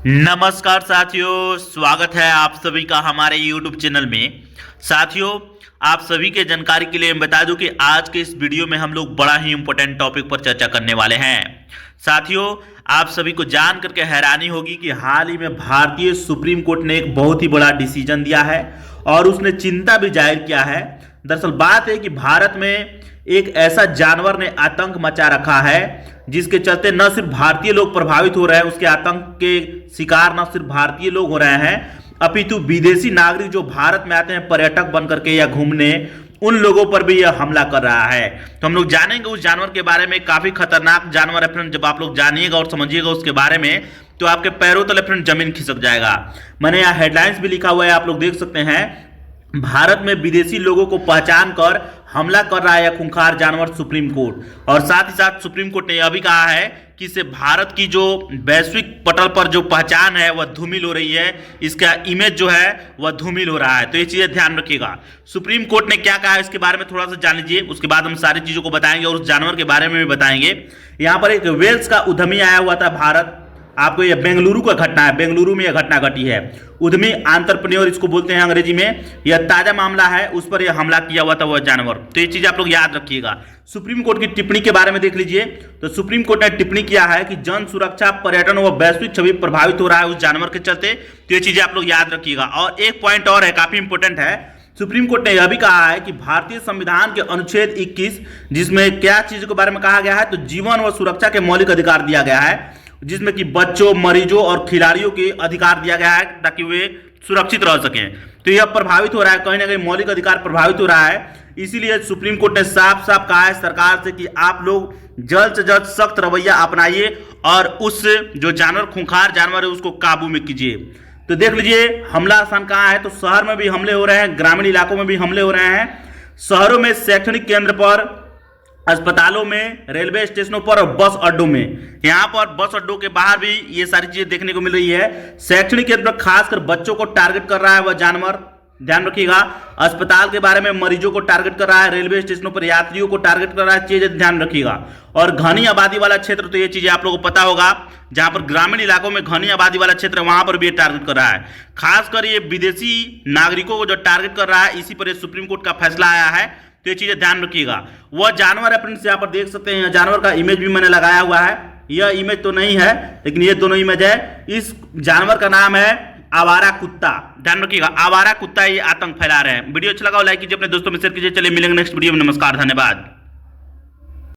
नमस्कार साथियों, स्वागत है आप सभी का हमारे YouTube चैनल में। साथियों, आप सभी के जानकारी के लिए मैं बता दूं कि आज के इस वीडियो में हम लोग बड़ा ही इंपॉर्टेंट टॉपिक पर चर्चा करने वाले हैं। साथियों, आप सभी को जान करके हैरानी होगी कि हाल ही में भारतीय सुप्रीम कोर्ट ने एक बहुत ही बड़ा डिसीजन दिया है और उसने चिंता भी जाहिर किया है। दरअसल बात है कि भारत में एक ऐसा जानवर ने आतंक मचा रखा है जिसके चलते न सिर्फ भारतीय लोग प्रभावित हो रहे हैं, उसके आतंक के शिकार न सिर्फ भारतीय लोग हो रहे हैं अपितु विदेशी नागरिक जो भारत में आते हैं पर्यटक बन करके या घूमने, उन लोगों पर भी यह हमला कर रहा है। तो हम लोग जानेंगे उस जानवर के बारे में। काफी खतरनाक जानवर है फ्रेंड। जब आप लोग जानिएगा और समझिएगा उसके बारे में तो आपके पैरों तले फ्रेंड जमीन खिसक जाएगा। मैंने यहाँ हेडलाइंस भी लिखा हुआ है, आप लोग देख सकते हैं। भारत में विदेशी लोगों को पहचान कर हमला कर रहा है यह खूंखार जानवर सुप्रीम कोर्ट। और साथ ही साथ सुप्रीम कोर्ट ने यह भी कहा है कि इससे भारत की जो वैश्विक पटल पर जो पहचान है वह धूमिल हो रही है, इसका इमेज जो है वह धूमिल हो रहा है। तो ये चीजें ध्यान रखिएगा। सुप्रीम कोर्ट ने क्या कहा है इसके बारे में थोड़ा सा जान लीजिए, उसके बाद हम सारी चीजों को बताएंगे और उस जानवर के बारे में भी बताएंगे। यहाँ पर एक वेल्स का उद्यमी आया हुआ था भारत। आपको यह बेंगलुरु का घटना है, बेंगलुरु में यह घटना घटी है। उद्यमी एंटरप्रेन्योर इसको बोलते हैं अंग्रेजी में। यह ताजा मामला है, उस पर यह हमला किया हुआ था वह जानवर। तो ये चीज आप लोग याद रखिएगा। सुप्रीम कोर्ट की टिप्पणी के बारे में देख लीजिए। तो सुप्रीम कोर्ट ने टिप्पणी किया है कि जन सुरक्षा, पर्यटन व वैश्विक छवि प्रभावित हो रहा है उस जानवर के चलते। तो ये चीजें आप लोग याद रखिएगा। और एक पॉइंट और है, काफी इंपोर्टेंट है। सुप्रीम कोर्ट ने यह भी कहा है कि भारतीय संविधान के अनुच्छेद 21, जिसमें क्या चीज के बारे में कहा गया है, तो जीवन व सुरक्षा के मौलिक अधिकार दिया गया है, जिसमें कि बच्चों, मरीजों और खिलाड़ियों के अधिकार दिया गया है ताकि वे सुरक्षित रह सकें। तो यह प्रभावित हो रहा है, कहीं ना कहीं मौलिक अधिकार प्रभावित हो रहा है। इसीलिए सुप्रीम कोर्ट ने साफ साफ कहा है सरकार से कि आप लोग जल्द से जल्द सख्त रवैया अपनाइए और उस जो जानवर, खूंखार जानवर है, उसको काबू में कीजिए। तो देख लीजिए हमला आसान कहाँ है। तो शहर में भी हमले हो रहे हैं, ग्रामीण इलाकों में भी हमले हो रहे हैं। शहरों में शैक्षणिक केंद्र पर, अस्पतालों में, रेलवे स्टेशनों पर और बस अड्डों में। यहाँ पर बस अड्डों के बाहर भी ये सारी चीजें देखने को मिल रही है। शैक्षणिक केंद्र पर खासकर बच्चों को टारगेट कर रहा है वह जानवर, ध्यान रखिएगा। अस्पताल के बारे में मरीजों को टारगेट कर रहा है, रेलवे स्टेशनों पर यात्रियों को टारगेट कर रहा है, चीजें ध्यान रखिएगा। और घनी आबादी वाला क्षेत्र, तो ये चीजें आप लोगों को पता होगा, जहां पर ग्रामीण इलाकों में घनी आबादी वाला क्षेत्र है वहां पर भी ये टारगेट कर रहा है। खासकर ये विदेशी नागरिकों को जो टारगेट कर रहा है, इसी पर सुप्रीम कोर्ट का फैसला आया है। तो ये चीजें ध्यान रखिएगा। वह जानवर है फ्रेंड्स, यहाँ पर देख सकते हैं। जानवर का इमेज भी मैंने लगाया हुआ है। यह इमेज तो नहीं है लेकिन ये दोनों इमेज है। इस जानवर का नाम है आवारा कुत्ता। ध्यान रखिएगा, आवारा कुत्ता ये आतंक फैला रहे हैं। वीडियो अच्छा लगा हो लाइक कीजिए, अपने दोस्तों में शेयर कीजिए। चलिए मिलेंगे नेक्स्ट वीडियो में। नमस्कार, धन्यवाद।